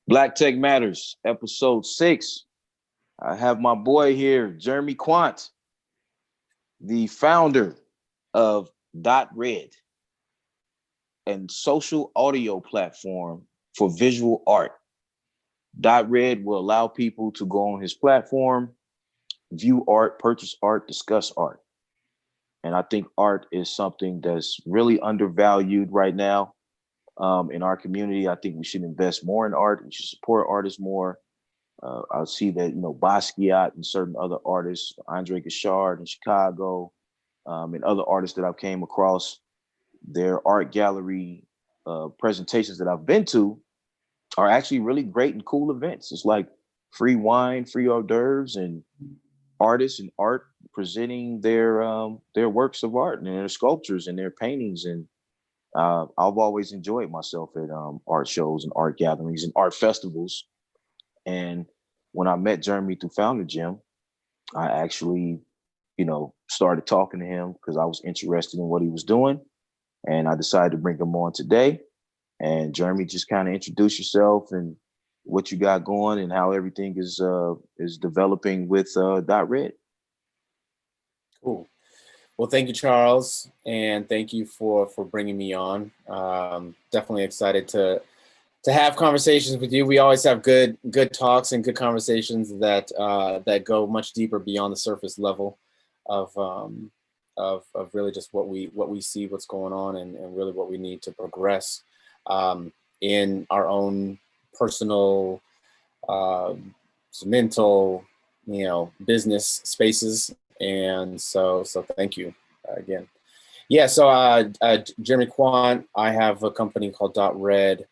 Black Tech Matters, episode 6. I have my boy here, Jeremy Quant, the founder of Dot Red and social audio platform for visual art. Dot Red will allow people to go on his platform, view art, purchase art, discuss art. And I think art is something that's really undervalued right now in our community. I think we should invest more in art. We should support artists more. I see that, Basquiat and certain other artists, Andre Gachard in Chicago, and other artists that I've came across, their art gallery presentations that I've been to are actually really great and cool events. It's like free wine, free hors d'oeuvres, and artists and art presenting their works of art and their sculptures and their paintings. And I've always enjoyed myself at art shows and art gatherings and art festivals. And when I met Jeremy through Founder Gym, I actually, started talking to him because I was interested in what he was doing. And I decided to bring him on today. And Jeremy, just kind of introduce yourself and what you got going and how everything is developing with Dot Red. Cool. Well, thank you, Charles, and thank you for bringing me on. Definitely excited to have conversations with you. We always have good talks and good conversations that that go much deeper beyond the surface level of really just what we see, what's going on, and really what we need to progress in our own personal, mental, business spaces. And so thank you again. Yeah. So Jeremy Quant, I have a company called Dot Red.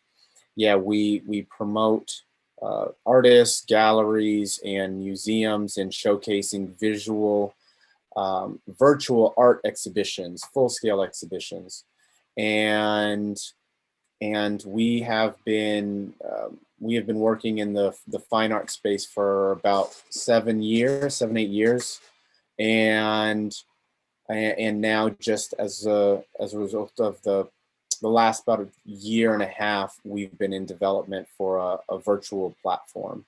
Yeah, we promote artists, galleries, and museums in showcasing visual, virtual art exhibitions, full-scale exhibitions, and we have been working in the fine art space for about 7, 8 years, and now, just as a result of the last about a year and a half, we've been in development for a virtual platform.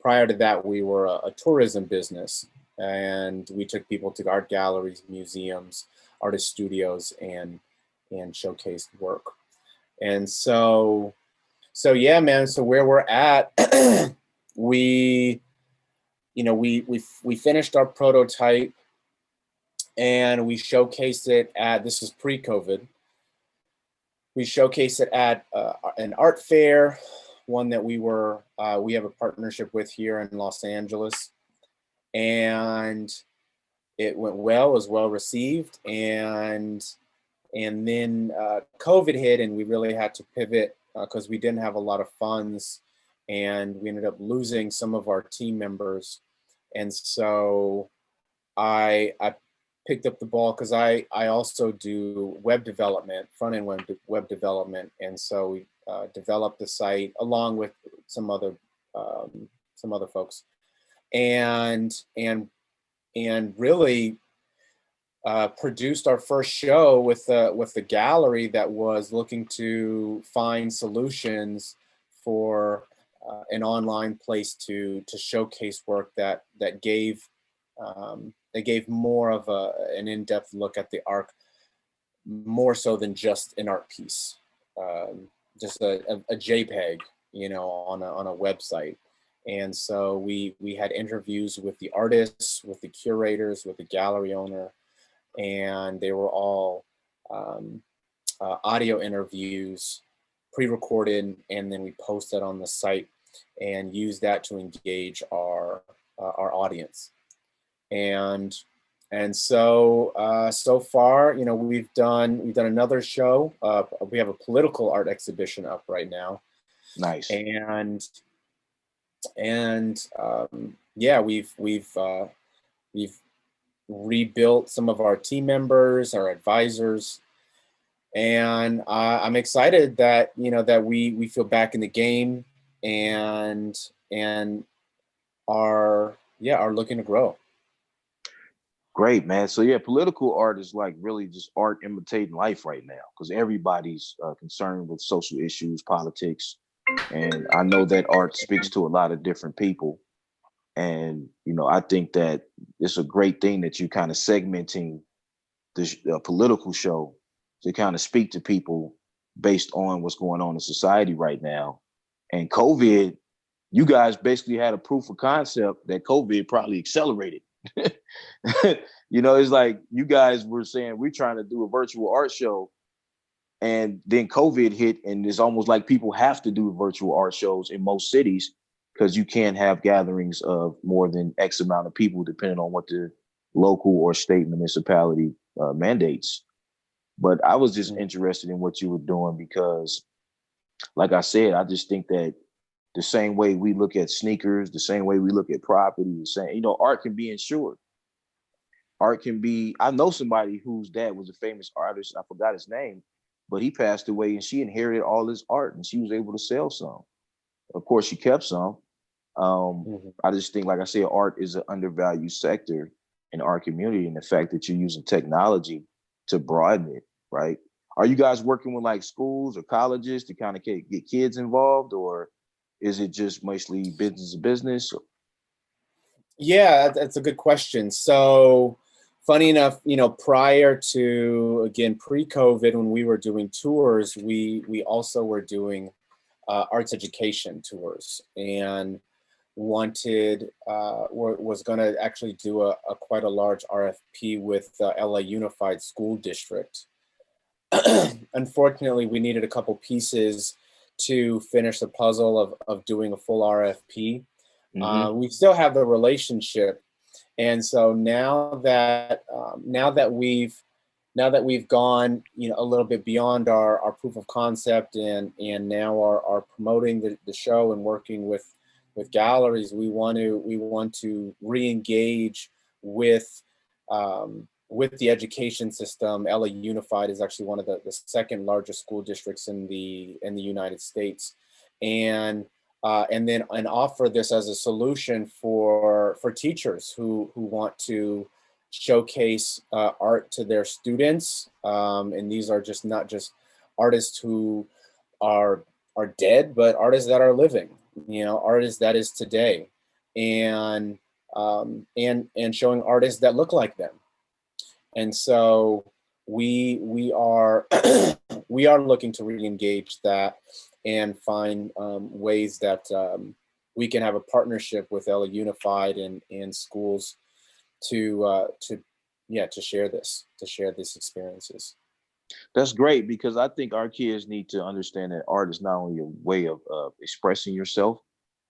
Prior to that, we were a tourism business, and we took people to art galleries, museums, artist studios, and showcased work. And so yeah, man. So where we're at, we finished our prototype, and we showcased it at, this was pre-COVID. We showcased it at an art fair, one that we have a partnership with here in Los Angeles, and it went well, was well received, and then COVID hit, and we really had to pivot because we didn't have a lot of funds, and we ended up losing some of our team members, and so I picked up the ball because I also do web development, front end web development, and so we developed the site along with some other folks, and really produced our first show with the gallery that was looking to find solutions for an online place to showcase work that gave more of an in-depth look at the art, more so than just an art piece, just a JPEG, on a website. And so we had interviews with the artists, with the curators, with the gallery owner, and they were all audio interviews, pre-recorded, and then we posted on the site and used that to engage our audience. And so far, we've done another show. We have a political art exhibition up right now. Nice. And yeah, we've rebuilt some of our team members, our advisors, and I'm excited that that we feel back in the game and are looking to grow. Great, man. So yeah, political art is like really just art imitating life right now because everybody's concerned with social issues, politics, And I know that art speaks to a lot of different people. And, I think that it's a great thing that you kind of segmenting the political show to kind of speak to people based on what's going on in society right now. And COVID, you guys basically had a proof of concept that COVID probably accelerated. It's like you guys were saying we're trying to do a virtual art show, and then COVID hit, and it's almost like people have to do virtual art shows in most cities because you can't have gatherings of more than X amount of people, depending on what the local or state municipality mandates. But I was just interested in what you were doing because, like I said, I just think that the same way we look at sneakers, the same way we look at property, the same, art can be insured. Art can be, I know somebody whose dad was a famous artist. I forgot his name, but he passed away and she inherited all his art and she was able to sell some. Of course, she kept some. I just think, like I said, art is an undervalued sector in our community, and the fact that you're using technology to broaden it, right? Are you guys working with like schools or colleges to kind of get kids involved, or is it just mostly business to business? Yeah, that's a good question. So, funny enough, prior to, again, pre-COVID, when we were doing tours, we also were doing arts education tours, and was going to actually do a quite a large RFP with LA Unified School District. Unfortunately, we needed a couple pieces to finish the puzzle of doing a full RFP. We still have the relationship, and so now that we've gone a little bit beyond our proof of concept, and now are promoting the show and working with galleries, we want to re-engage with the education system. LA Unified is actually one of the second largest school districts in the United States, and offer this as a solution for teachers who want to showcase art to their students. And these are not just artists who are dead, but artists that are living, artists that is today, and showing artists that look like them. And so we are we are looking to re-engage that and find ways that we can have a partnership with LA Unified and schools to share these experiences. That's great, because I think our kids need to understand that art is not only a way of expressing yourself,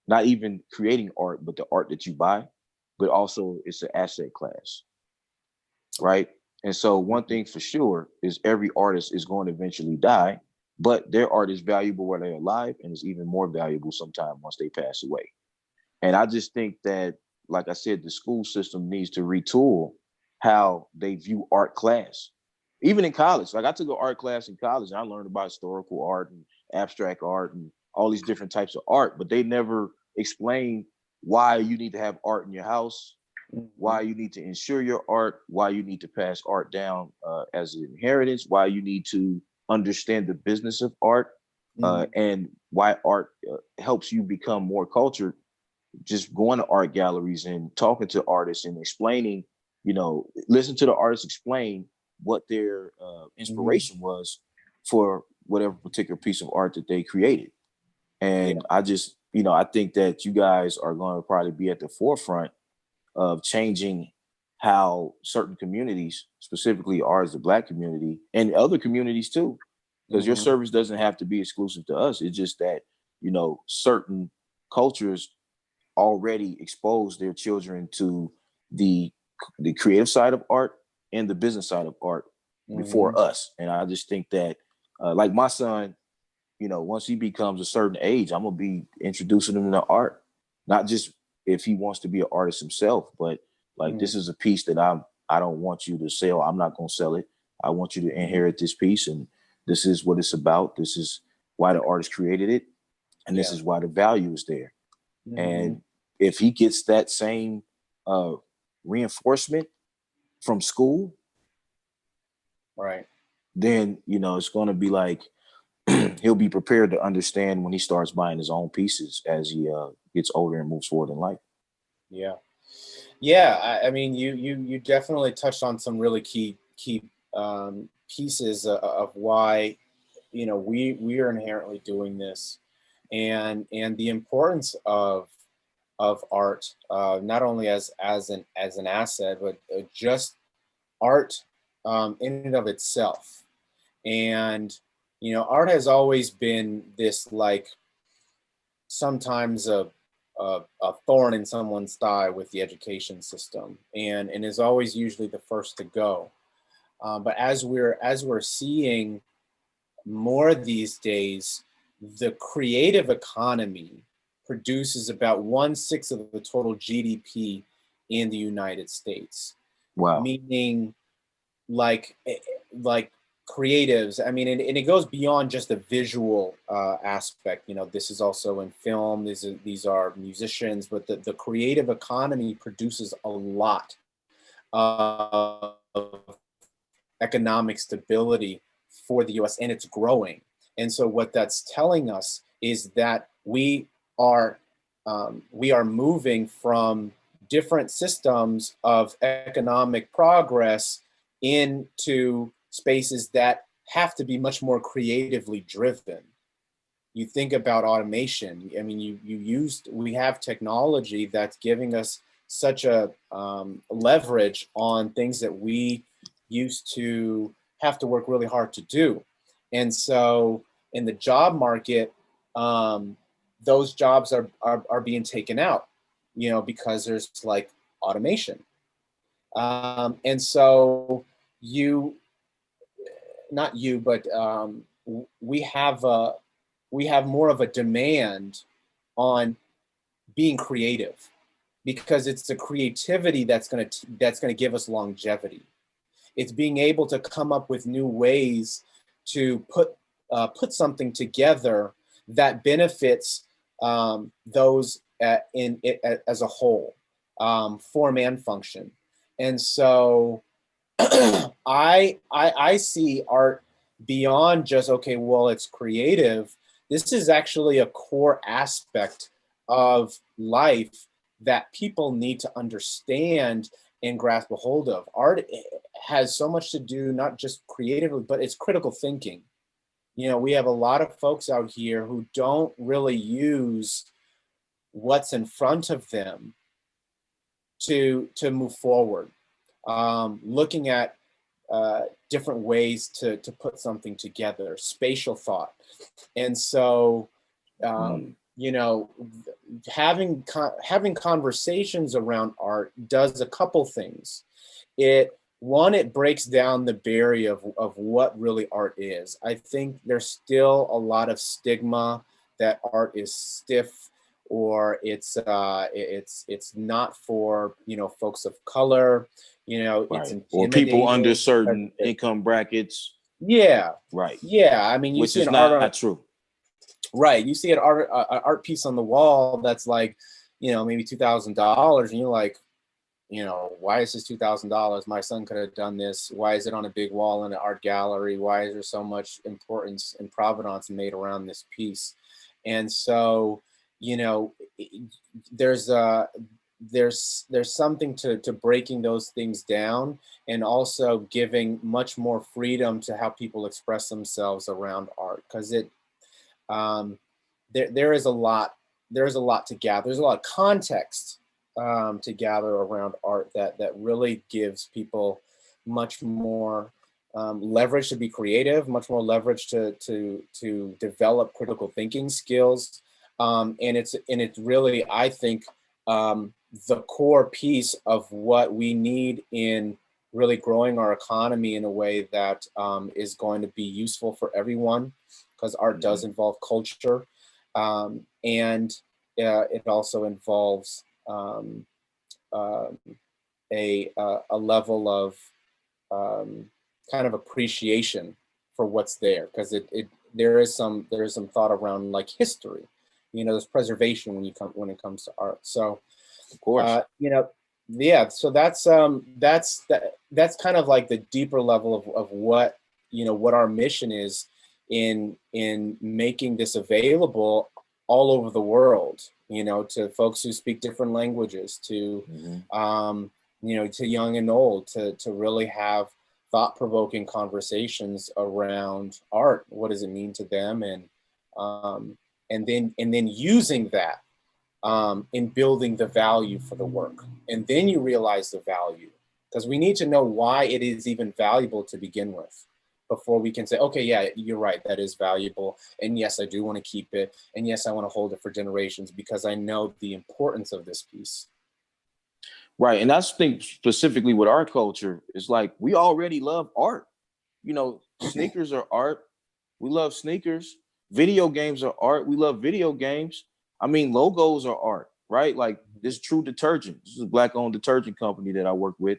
not even creating art, but the art that you buy, but also it's an asset class, right? And so one thing for sure is every artist is going to eventually die, but their art is valuable while they're alive, and is even more valuable sometime once they pass away. And I just think that, like I said, the school system needs to retool how they view art class. Even in college, like I took an art class in college and I learned about historical art and abstract art and all these different types of art, but they never explained why you need to have art in your house, why you need to insure your art, why you need to pass art down as an inheritance, why you need to understand the business of art, and why art helps you become more cultured. Just going to art galleries and talking to artists and explaining, listen to the artists explain what their inspiration was for whatever particular piece of art that they created. And I just, I think that you guys are going to probably be at the forefront of changing how certain communities, specifically ours, the Black community, and other communities too, because your service doesn't have to be exclusive to us. It's just that, certain cultures already expose their children to the creative side of art and the business side of art before us. And I just think that, like my son, once he becomes a certain age, I'm gonna be introducing him to art, not just if he wants to be an artist himself, but like this is a piece that I don't want you to sell. I'm not gonna sell it. I want you to inherit this piece, and this is what it's about. This is why the artist created it, and this is why the value is there. And if he gets that same reinforcement from school, right, then it's going to be like he'll be prepared to understand when he starts buying his own pieces as he gets older and moves forward in life. Yeah. Yeah, I mean, you definitely touched on some really key pieces of why, we are inherently doing this, and the importance of art, not only as an asset, but just art in and of itself. And art has always been this, like, sometimes a thorn in someone's thigh with the education system, and is always usually the first to go. But as we're seeing more these days, the creative economy produces about 1/6 of the total GDP in the United States. Wow. Meaning, like creatives, I mean, and it goes beyond just the visual aspect. This is also in film. These are musicians, but the creative economy produces a lot of economic stability for the US, and it's growing. And so what that's telling us is that are we are moving from different systems of economic progress into spaces that have to be much more creatively driven. You think about automation. I mean, we have technology that's giving us such a leverage on things that we used to have to work really hard to do. And so in the job market, those jobs are being taken out, because there's, like, automation. And so not you, but we have more of a demand on being creative, because it's the creativity that's going to give us longevity. It's being able to come up with new ways to put something together that benefits those in it as a whole, form and function. And so I see art beyond just, okay, well, it's creative. This is actually a core aspect of life that people need to understand and grasp a hold of. Art has so much to do, not just creatively, but it's critical thinking. We have a lot of folks out here who don't really use what's in front of them to move forward. Looking at different ways to put something together, spatial thought. And so, having conversations around art does a couple things. It breaks down the barrier of what really art is. I think there's still a lot of stigma that art is stiff, or it's not for folks of color. Right. It's intimidating. Or people under certain income brackets. Yeah. Right. Yeah. I mean, which is not true. Right. You see an art piece on the wall that's like, maybe $2,000, and you're like, why is this $2,000? My son could have done this. Why is it on a big wall in an art gallery? Why is there so much importance and provenance made around this piece? And so, there's something to breaking those things down, and also giving much more freedom to how people express themselves around art, because there is a lot to gather. There's a lot of context to gather around art that really gives people much more leverage to be creative, much more leverage to develop critical thinking skills, and it's really, I think, the core piece of what we need in really growing our economy in a way that is going to be useful for everyone, because art does involve culture, and it also involves a level of kind of appreciation for what's there, because there is some thought around, like, history. There's preservation when it comes to art. So, of course, yeah. So that's kind of like the deeper level of what what our mission is in making this available all over the world, to folks who speak different languages, to to young and old, to really have thought-provoking conversations around art. What does it mean to them? And then using that in building the value for the work. And then you realize the value, because we need to know why it is even valuable to begin with before we can say, okay, yeah, you're right, that is valuable. And yes, I do want to keep it. And yes, I want to hold it for generations because I know the importance of this piece. Right. And that's think specifically with our culture, it's like we already love art. Sneakers are art. We love sneakers. Video games are art. We love video games. I mean, logos are art, right? Like this True Detergent. This is a Black-owned detergent company that I work with.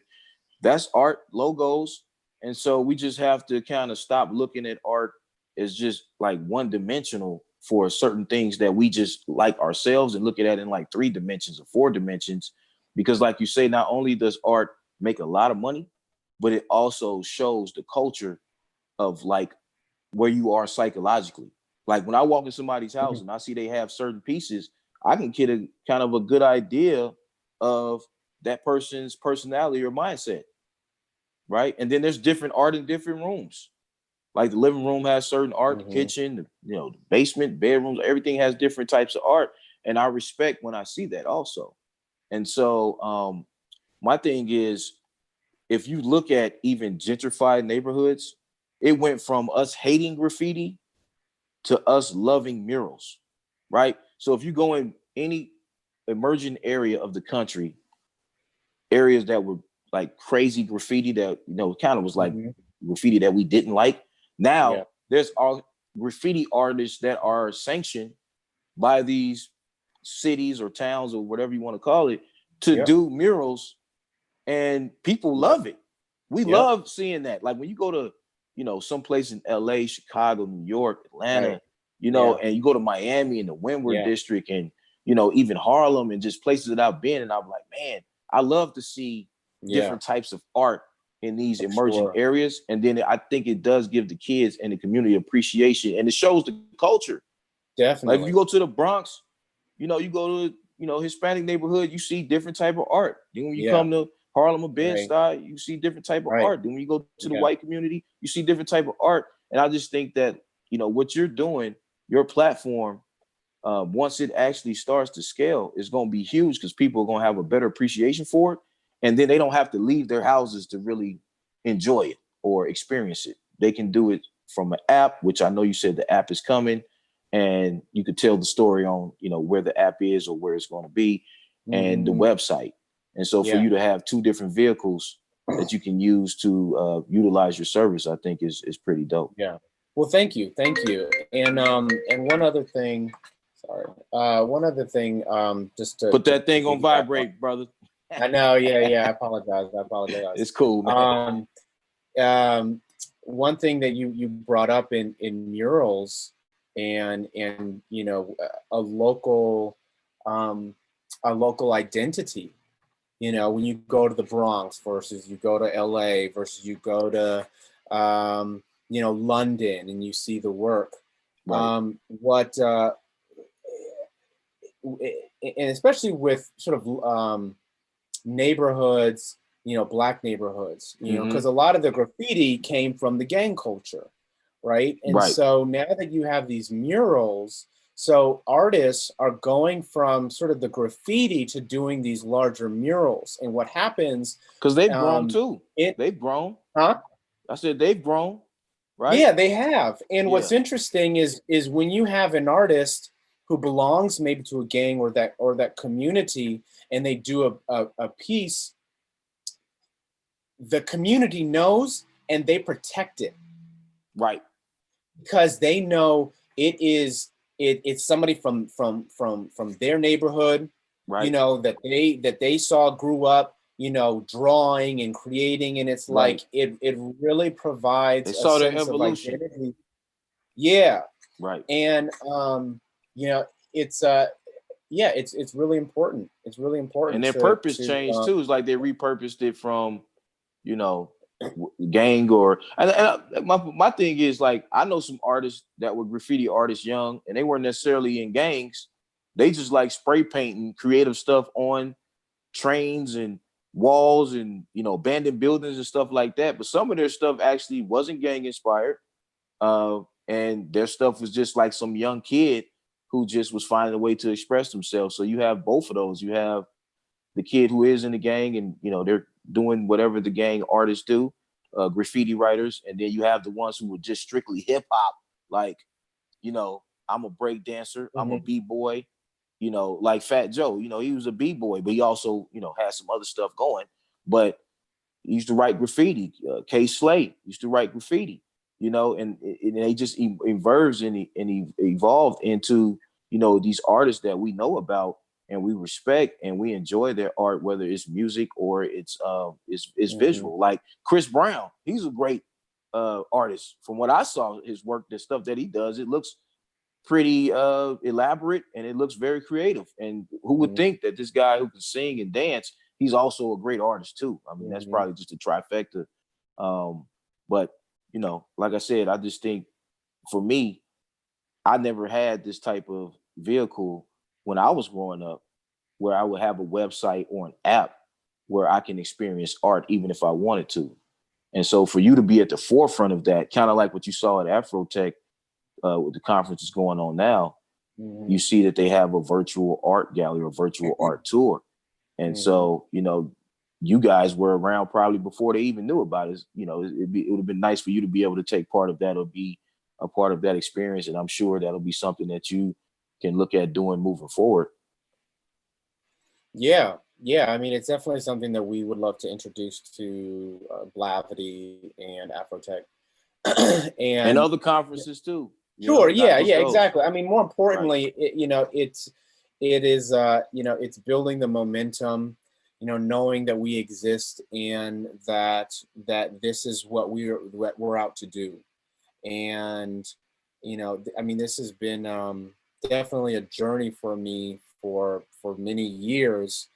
That's art, logos. And so we just have to kind of stop looking at art as just like one dimensional for certain things that we just like ourselves, and look at it in like 3 dimensions or 4 dimensions. Because like you say, not only does art make a lot of money, but it also shows the culture of like where you are psychologically. Like when I walk in somebody's house and I see they have certain pieces, I can get a kind of a good idea of that person's personality or mindset. Right. And then there's different art in different rooms. Like the living room has certain art, the kitchen, the basement, bedrooms, everything has different types of art. And I respect when I see that also. And so my thing is, if you look at even gentrified neighborhoods, it went from us hating graffiti to us loving murals, right? So if you go in any emerging area of the country, areas that were like crazy graffiti that, kind of was like graffiti that we didn't like. Now there's all graffiti artists that are sanctioned by these cities or towns or whatever you want to call it to do murals, and people love it. We love seeing that. Like when you go to, some place in LA, Chicago, New York, Atlanta, and you go to Miami and the Windward district and, even Harlem and just places that I've been, and I'm like, man, I love to see different types of art in these emerging areas. And then I think it does give the kids and the community appreciation, and it shows the culture. Definitely. Like if you go to the Bronx, you go to, Hispanic neighborhood, you see different type of art. Then when you come to Harlem or Bed-Stuy, you see different type of art. Then when you go to the white community, you see different type of art. And I just think that, what you're doing, your platform, once it actually starts to scale, is going to be huge because people are going to have a better appreciation for it. And then they don't have to leave their houses to really enjoy it or experience it. They can do it from an app, which I know you said the app is coming, and you could tell the story on, where the app is or where it's going to be, and the website. And so for you to have 2 different vehicles that you can use to utilize your service, I think is pretty dope. Yeah. Well, thank you. And one other thing, just to put that thing on vibrate, brother. I know. Yeah. I apologize. It's cool, man. One thing that you brought up in murals and a local identity. When you go to the Bronx versus you go to LA versus you go to London and you see the work. Right. And especially with sort of neighborhoods, Black neighborhoods, because a lot of the graffiti came from the gang culture, right? And so now that you have these murals, so artists are going from sort of the graffiti to doing these larger murals. And what happens... Because they've grown too. They've grown. Huh? I said they've grown, right? Yeah, they have. And what's interesting is when you have an artist who belongs maybe to a gang or that community, and they do a piece, the community knows and they protect it. Right. Because they know it's somebody from their neighborhood, right? That they saw, grew up, drawing and creating, and it's like it really provides a sense of identity. Yeah. Right. And it's really important. It's really important. And their purpose changed too. It's like they repurposed it from, gang or my thing is like I know some artists that were graffiti artists young and they weren't necessarily in gangs. They just like spray painting creative stuff on trains and walls and abandoned buildings and stuff like that. But some of their stuff actually wasn't gang inspired. And their stuff was just like some young kid who just was finding a way to express themselves. So you have both of those. You have the kid who is in the gang and they're doing whatever the gang artists do, graffiti writers, and then you have the ones who were just strictly hip hop, like I'm a break dancer, I'm a b-boy, like Fat Joe. He was a b-boy, but he also had some other stuff going. But he used to write graffiti. K Slate used to write graffiti, and they just emerged and evolved into these artists that we know about and we respect and we enjoy their art, whether it's music or it's visual. Like Chris Brown, he's a great artist. From what I saw, his work, the stuff that he does, it looks pretty elaborate and it looks very creative. And who would think that this guy who can sing and dance, he's also a great artist too. I mean, that's probably just a trifecta. But like I said, I just think for me, I never had this type of vehicle when I was growing up where I would have a website or an app where I can experience art even if I wanted to. And so for you to be at the forefront of that, kind of like what you saw at Afrotech with the conferences going on now, you see that they have a virtual art gallery or virtual art tour. And so, you guys were around probably before they even knew about it. It would have been nice for you to be able to take part of that or be a part of that experience. And I'm sure that'll be something that you can look at doing moving forward. Yeah. I mean, it's definitely something that we would love to introduce to Blavity and Afrotech and other conferences too. Sure. Yeah. Exactly. I mean, more importantly, right. It's building the momentum, knowing that we exist and that this is what we're out to do. And, I mean, this has been definitely a journey for me for many years,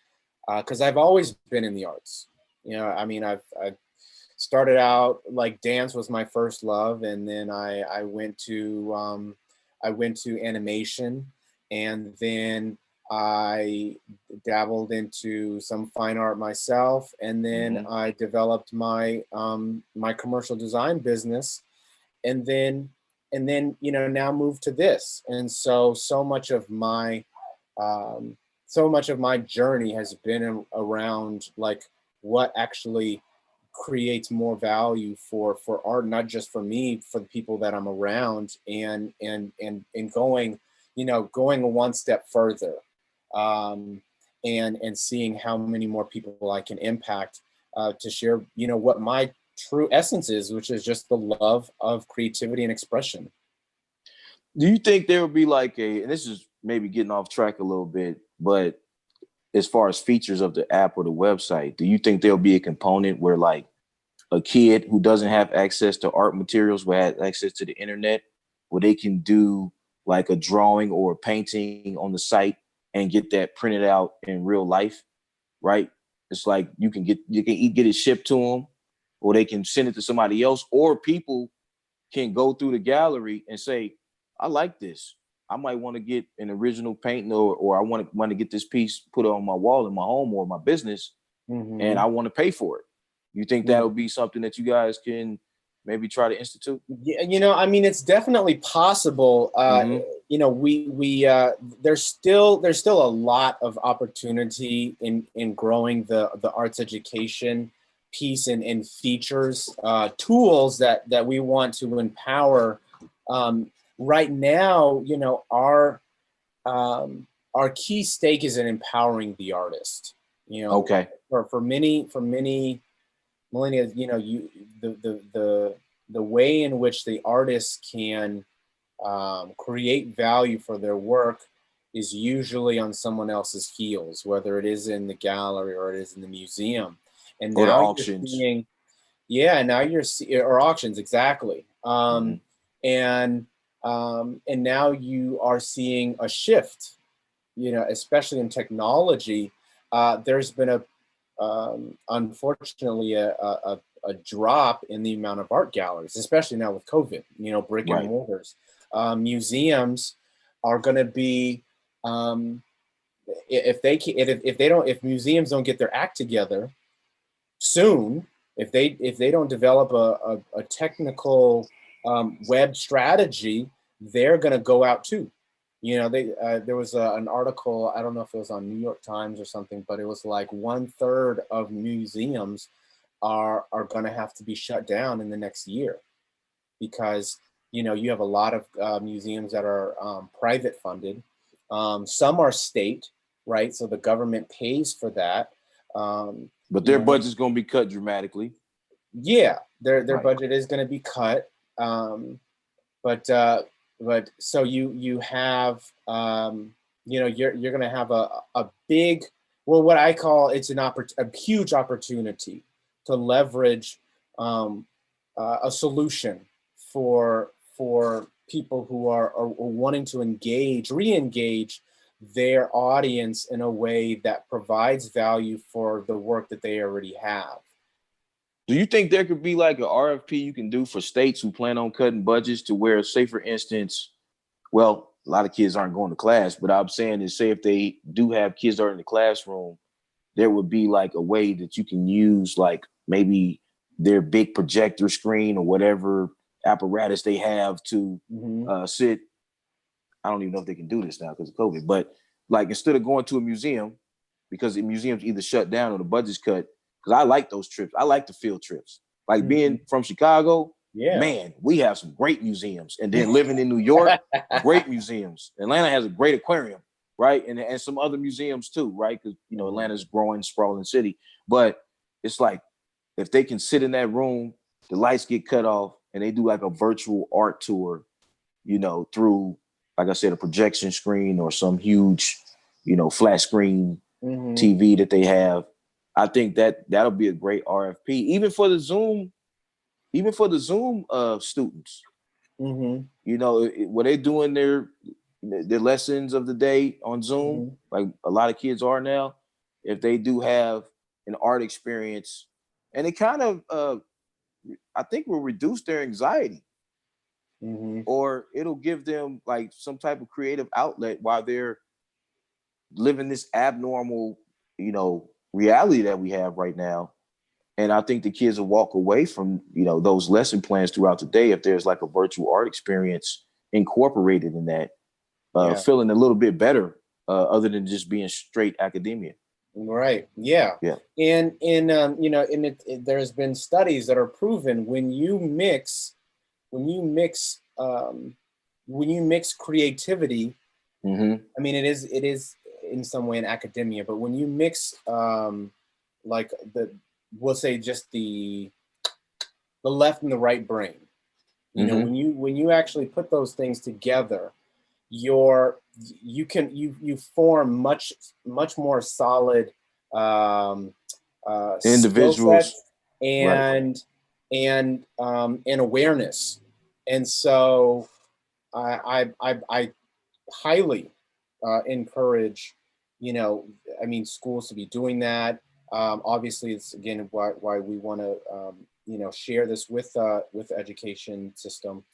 because I've always been in the arts. I mean, I've started out like dance was my first love, and then I went to animation, and then I dabbled into some fine art myself, and then I developed my my commercial design business, and then now moved to this. And so much of my journey has been around like what actually creates more value for art, not just for me, for the people that I'm around, and going one step further, and seeing how many more people I can impact, to share what my true essence is, which is just the love of creativity and expression. Do you think there would be like and this is maybe getting off track a little bit, but as far as features of the app or the website, do you think there'll be a component where like a kid who doesn't have access to art materials will have access to the internet, where they can do like a drawing or a painting on the site and get that printed out in real life, right? It's like you can get it shipped to them, or they can send it to somebody else, or people can go through the gallery and say, I like this. I might want to get an original painting, or I want to get this piece put on my wall in my home or my business, and I want to pay for it. You think that'll be something that you guys can maybe try to institute? Yeah, I mean, it's definitely possible. We there's still a lot of opportunity in growing the arts education piece and features, tools that we want to empower. Right now, our key stake is in empowering the artist. Okay. For many millennia, the way in which the artist can create value for their work is usually on someone else's heels, whether it is in the gallery or it is in the museum. And or now auctions. now you're seeing, or auctions, exactly. And now you are seeing a shift, especially in technology. There's been unfortunately a drop in the amount of art galleries, especially now with COVID. Brick and mortars. Museums are going to be if museums don't get their act together soon, if they don't develop a technical web strategy, they're going to go out too. There was an article, I don't know if it was on New York Times or something, but it was like 1/3 of museums are going to have to be shut down in the next year, because you have a lot of museums that are private funded. Some are state, right? So the government pays for that. But their budget's going to be cut dramatically. Yeah, their budget is going to be cut. But so you have you're going to have a big, well, what I call, it's a huge opportunity to leverage a solution for people who are wanting to re-engage their audience in a way that provides value for the work that they already have. Do you think there could be like an RFP you can do for states who plan on cutting budgets, to where, say, for instance, well, a lot of kids aren't going to class, but I'm saying is, say if they do have kids that are in the classroom, there would be like a way that you can use like maybe their big projector screen or whatever apparatus they have to sit. I don't even know if they can do this now because of COVID, but like, instead of going to a museum, because the museum's either shut down or the budget's cut, because I like those trips. I like the field trips. Like being from Chicago, man, we have some great museums. And then living in New York, great museums. Atlanta has a great aquarium, right? And some other museums too, right? Because, Atlanta's growing, sprawling city. But it's like, if they can sit in that room, the lights get cut off, and they do like a virtual art tour, through, like I said, a projection screen or some huge, flat screen TV that they have. I think that'll be a great RFP, even for the Zoom students. Where they're doing their lessons of the day on Zoom, like a lot of kids are now. If they do have an art experience, and it kind of, I think, will reduce their anxiety, or it'll give them like some type of creative outlet while they're living this abnormal, reality that we have right now. And I think the kids will walk away from, those lesson plans throughout the day, if there's like a virtual art experience incorporated in that, feeling a little bit better, other than just being straight academia. Right. Yeah. Yeah. And there's been studies that are proven when you mix creativity. I mean, it is in some way in academia, but when you mix like we'll say just the left and the right brain, when you actually put those things together, you form much more solid individuals and awareness. And so I highly encourage schools to be doing that. Obviously, it's again why we want to share this with the education system,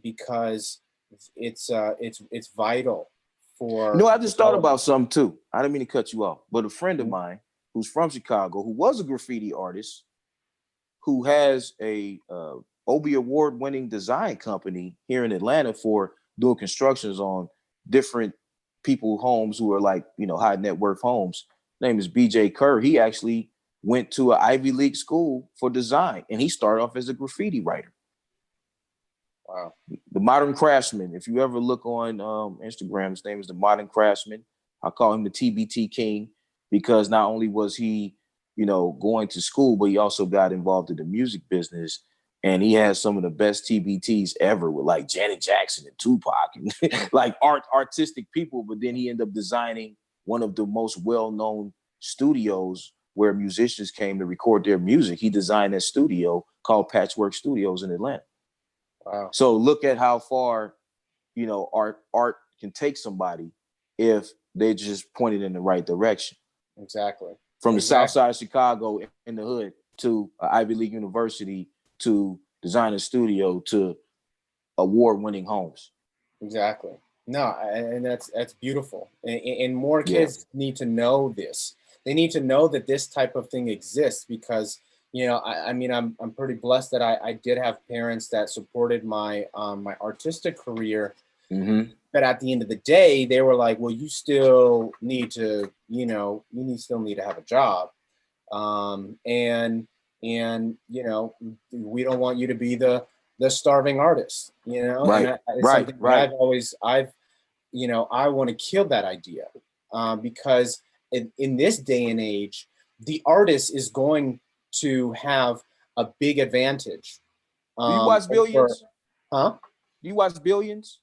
because it's vital for. I just thought about something too. I didn't mean to cut you off, but a friend of mine who's from Chicago, who was a graffiti artist, who has a Obie Award-winning design company here in Atlanta for doing constructions on different people's homes who are like, high net worth homes. His name is BJ Kerr. He actually went to an Ivy League school for design, and he started off as a graffiti writer. Wow. The Modern Craftsman. If you ever look on Instagram, his name is the Modern Craftsman. I call him the TBT King, because not only was he, going to school, but he also got involved in the music business. And he has some of the best TBTs ever with like Janet Jackson and Tupac and like artistic people. But then he ended up designing one of the most well-known studios where musicians came to record their music. He designed that studio called Patchwork Studios in Atlanta. Wow. So look at how far, art can take somebody if they just pointed in the right direction. Exactly. From the south side of Chicago in the hood to an Ivy League university to designer studio to award-winning homes. Exactly. No, and that's beautiful. And more Yeah. kids need to know this. They need to know that this type of thing exists because, you know, I mean, I'm pretty blessed that I did have parents that supported my my artistic career. Mm-hmm. But at the end of the day, they were like, well, you still need to, you know, still need to have a job. And you know, we don't want you to be the starving artist, you know. Right, And it's right, something right. that I've you know, I want to kill that idea, because in this day and age, the artist is going to have a big advantage. Do you watch Over, Billions? huh? Do you watch Billions?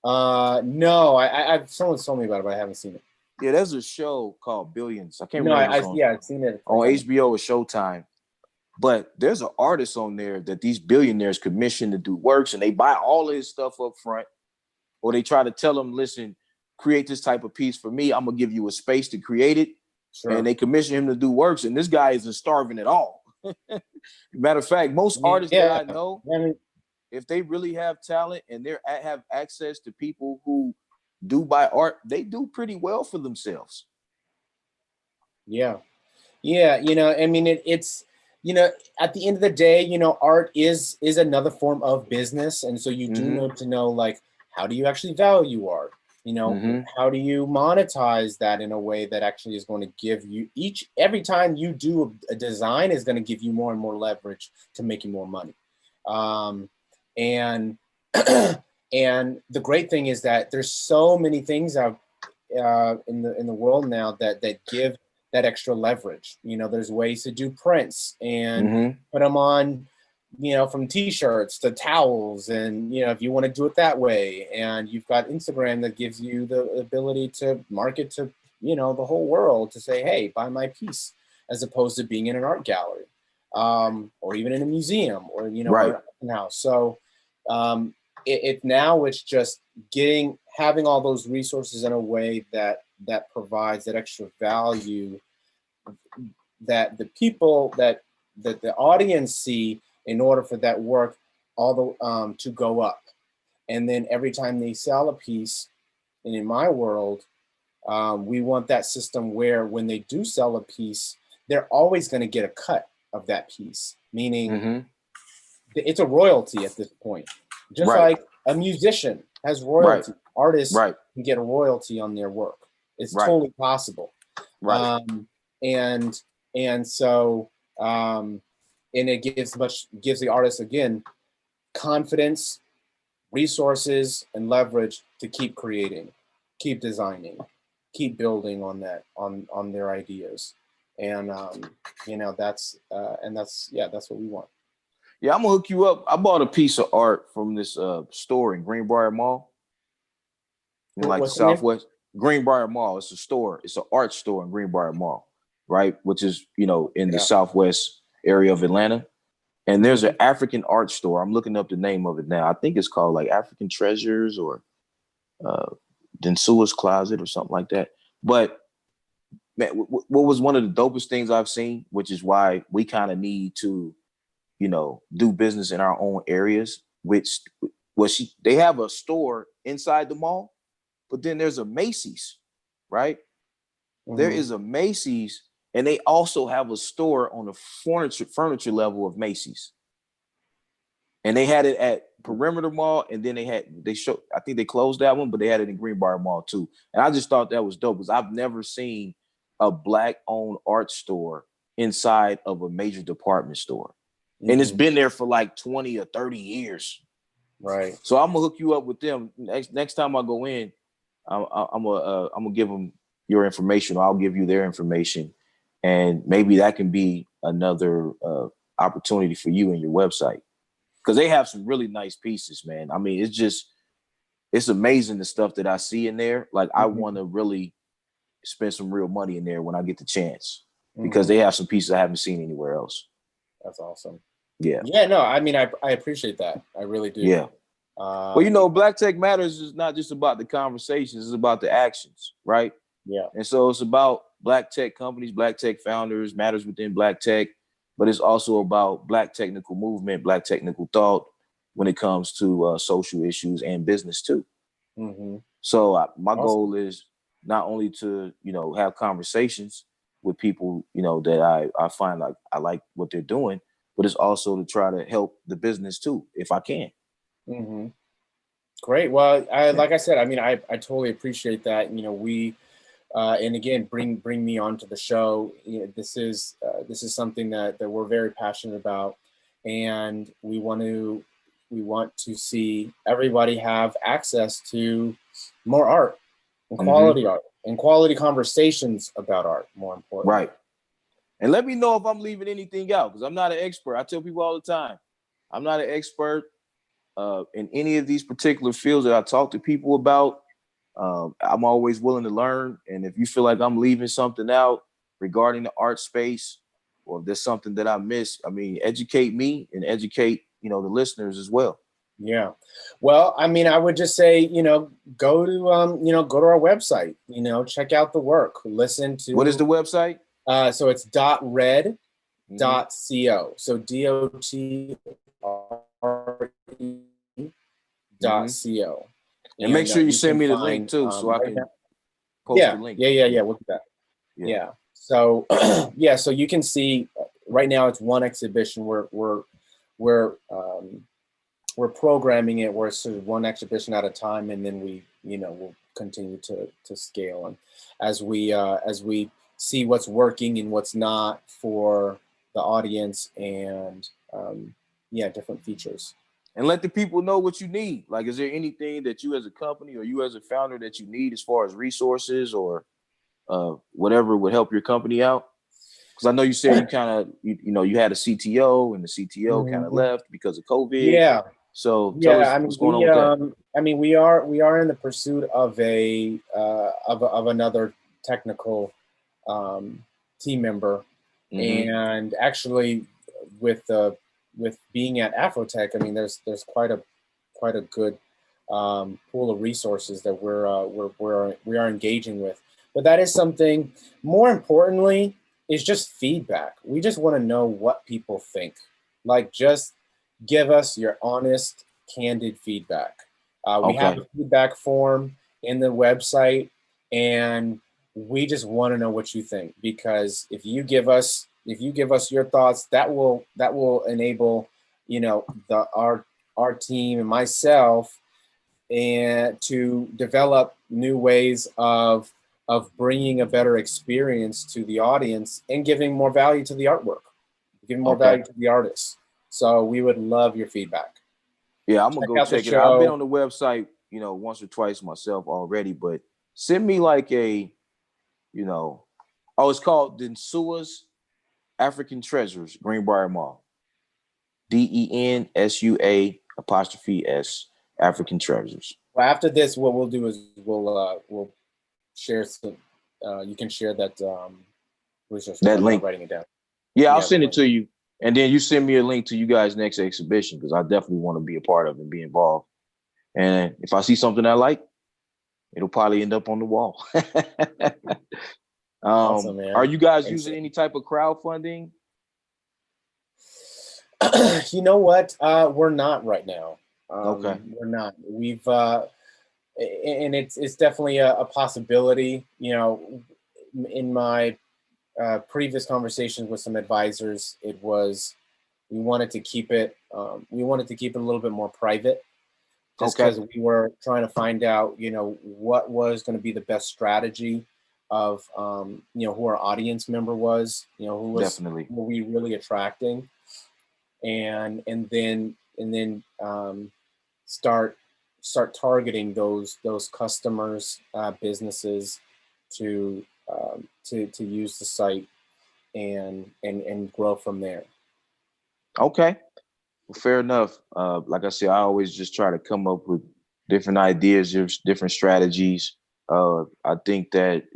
No, I've someone's told me about it, but I haven't seen it. Yeah, there's a show called Billions. I can't No, remember. I've seen it on HBO or Showtime. But there's an artist on there that these billionaires commission to do works, and they buy all of his stuff up front, or they try to tell him, listen, create this type of piece for me. I'm gonna give you a space to create it. Sure. And they commission him to do works, and this guy isn't starving at all. Matter of fact, most artists that I know, if they really have talent and they have access to people who do buy art, they do pretty well for themselves. Yeah. You know, I mean, it's, you know, at the end of the day, you know, art is another form of business, and so you do need to know, like, how do you actually value art? You know, how do you monetize that in a way that actually is going to give you every time you do a design is going to give you more and more leverage to making more money. And and the great thing is that there's so many things out in the world now that give that extra leverage. You know, there's ways to do prints and put them on, you know, from t-shirts to towels, and, you know, if you want to do it that way. And you've got Instagram that gives you the ability to market to, you know, the whole world, to say, hey, buy my piece, as opposed to being in an art gallery, or even in a museum, or, you know, or an house. So it's just having all those resources in a way that provides that extra value that the people that the audience see, in order for that work to go up. And then every time they sell a piece, and in my world, we want that system where when they do sell a piece, they're always going to get a cut of that piece, meaning it's a royalty at this point. Just like a musician has royalty, artists can get a royalty on their work. It's totally possible. And so and it gives the artist, again, confidence, resources, and leverage to keep creating, keep designing, keep building on that, on their ideas. And you know, that's what we want. Yeah, I'm gonna hook you up. I bought a piece of art from this store in Greenbrier Mall, in like Southwest Greenbrier Mall. It's a store. It's an art store in Greenbrier Mall, right? Which is, you know, in the Southwest area of Atlanta. And there's an African art store. I'm looking up the name of it now. I think it's called like African Treasures or Densua's Closet or something like that. But man, what was one of the dopest things I've seen, which is why we kind of need to, you know, do business in our own areas, which they have a store inside the mall, but then there's a Macy's, right? There is a Macy's, and they also have a store on the furniture level of Macy's. And they had it at Perimeter Mall, and then I think they closed that one, but they had it in Greenbrier Mall too. And I just thought that was dope, because I've never seen a Black-owned art store inside of a major department store. And it's been there for like 20 or 30 years. Right. So I'm gonna hook you up with them. Next time I go in, I'm gonna give them your information, or I'll give you their information. And maybe that can be another opportunity for you and your website. Because they have some really nice pieces, man. I mean, it's amazing the stuff that I see in there. Like, I want to really spend some real money in there when I get the chance, because they have some pieces I haven't seen anywhere else. That's awesome. Yeah. Yeah, no, I mean, I appreciate that. I really do. Yeah. Well, you know, Black Tech Matters is not just about the conversations, it's about the actions, right? Yeah. And so it's about Black tech companies, Black tech founders, matters within Black tech, but it's also about Black technical movement, Black technical thought when it comes to social issues and business too. Mm-hmm. So my Awesome. goal is not only to, have conversations with people, that I find like I like what they're doing, but it's also to try to help the business too, if I can. Mm-hmm. Great. Well, like I said, I mean, I totally appreciate that. We, and again, bring me onto the show. This is something that we're very passionate about, and we want to see everybody have access to more art and quality art and quality conversations about art. More importantly, Right. And let me know if I'm leaving anything out, because I'm not an expert. I tell people all the time, I'm not an expert in any of these particular fields that I talk to people about. I'm always willing to learn. And if you feel like I'm leaving something out regarding the art space, or if there's something that I missed, I mean, educate me and educate, the listeners as well. Yeah. Well, I mean, I would just say, go to our website, check out the work, listen to. What is the website? So it's .red.co. So DOTRE.co. And make sure you send me the find, link too, so I can post yeah, the link. Yeah. We'll do that. Yeah. So, so you can see right now it's one exhibition. We're programming it where it's sort of one exhibition at a time, and then we'll continue to scale. And as we see what's working and what's not for the audience, and different features. And let the people know what you need. Like, is there anything that you as a company or you as a founder that you need as far as resources or whatever would help your company out? Because I know you said you kind of, you had a CTO and the CTO kind of left because of COVID. Yeah. So tell us what's going on with that. I mean, we are in the pursuit of of another technical team member, and actually with being at Afrotech, I mean, there's quite a good pool of resources that we are engaging with. But that is something. More importantly, is just feedback. We just want to know what people think. Like, just give us your honest, candid feedback. We have a feedback form in the website, and we just want to know what you think, because if you give us your thoughts, that will enable our team and myself and to develop new ways of bringing a better experience to the audience and giving more value to the artwork, giving more value to the artists. So we would love your feadback. Yeah, I'm gonna go check it out. I've been on the website, once or twice myself already, but send me like a, it's called Densua's African Treasures, Greenbrier Mall. DENSUA' African Treasures. Well, after this, what we'll do is we'll share some. You can share that resource. That link. Writing it down. Yeah, I'll send it to you, and then you send me a link to you guys' next exhibition, because I definitely want to be a part of it and be involved. And if I see something I like, it'll probably end up on the wall. Awesome, man. Are you guys using any type of crowdfunding? You know what? We're not right now. Okay. We're not. We've and it's definitely a possibility. In my previous conversations with some advisors, we wanted to keep it a little bit more private, just because we were trying to find out, what was going to be the best strategy of, who our audience member was, who were we really attracting, and then start targeting those customers, businesses to use the site and grow from there. Okay. Well, fair enough. Like I said, I always just try to come up with different ideas, different strategies. I think that,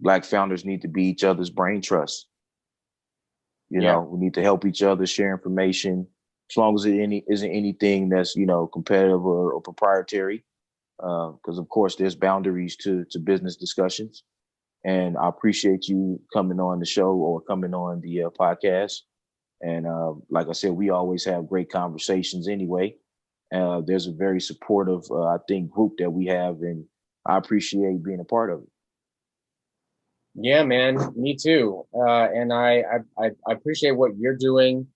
Black founders need to be each other's brain trust. We need to help each other, share information, as long as it isn't anything that's, competitive or proprietary. Because of course there's boundaries to business discussions. And I appreciate you coming on the show or coming on the podcast. And like I said, we always have great conversations anyway. There's a very supportive, I think, group that we have, and I appreciate being a part of it. Yeah, man, me too. And I appreciate what you're doing.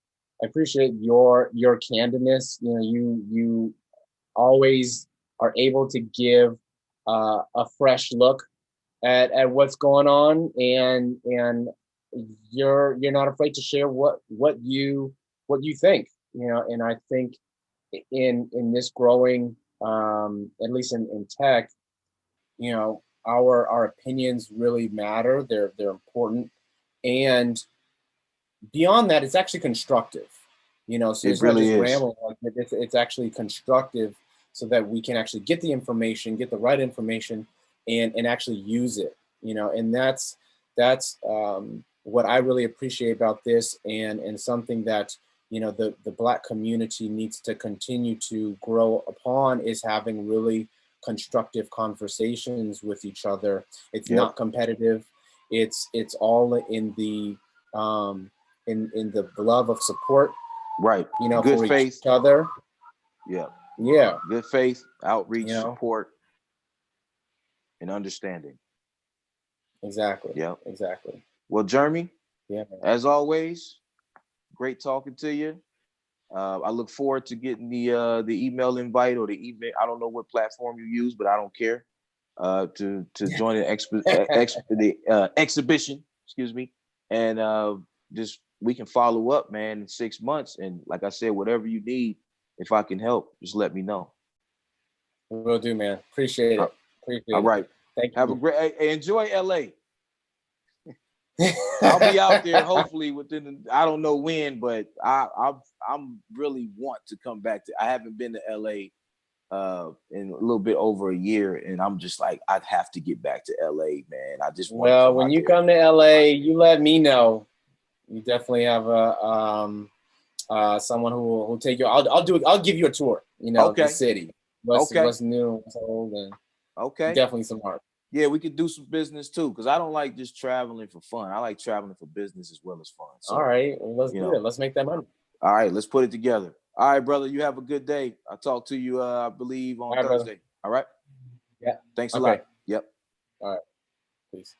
I appreciate your candidness. You know, you always are able to give a fresh look at what's going on, and you're not afraid to share what you think. You know, and I think in this growing, at least in tech, you know, our opinions really matter. They're important, and beyond that, it's actually constructive. You know, so It it's not really just is. rambling. Like it's actually constructive, so that we can actually get the information, get the right information, and actually use it. You know, and that's what I really appreciate about this, and something that, you know, the Black community needs to continue to grow upon, is having really constructive conversations with each other. It's Yep. not competitive. It's all in the in the love of support, Right. you know, Good for faith. each other. Yeah. Yeah. Good faith, outreach, You know? support, and understanding. Exactly. Yeah. Exactly. Well, Jeremy, Yeah. as always, great talking to you. I look forward to getting the email invite or the email. I don't know what platform you use, but I don't care. To join the exhibition. Excuse me, and just we can follow up, man, in 6 months. And like I said, whatever you need, if I can help, just let me know. Will do, man. Appreciate it. Appreciate All right. it. Thank Have you. a great. Enjoy LA. I'll be out there hopefully within, I don't know when, but I'm really want to come back to. I haven't been to LA in a little bit over a year, and I'm just like, I'd have to get back to LA, man. I just want Well, to when you come to LA, you let me know. You definitely have a someone who will take you. I'll do it. I'll give you a tour. You know, Okay. the city. What's new, what's old, and definitely some art. Yeah, we could do some business too, because I don't like just traveling for fun. I like traveling for business as well as fun. So, all right, well, let's do it. Let's make that money. All right, let's put it together. All right, brother, you have a good day. I'll talk to you, I believe, on Thursday. Brother. All right? Yeah. Thanks a lot. Yep. All right. Peace.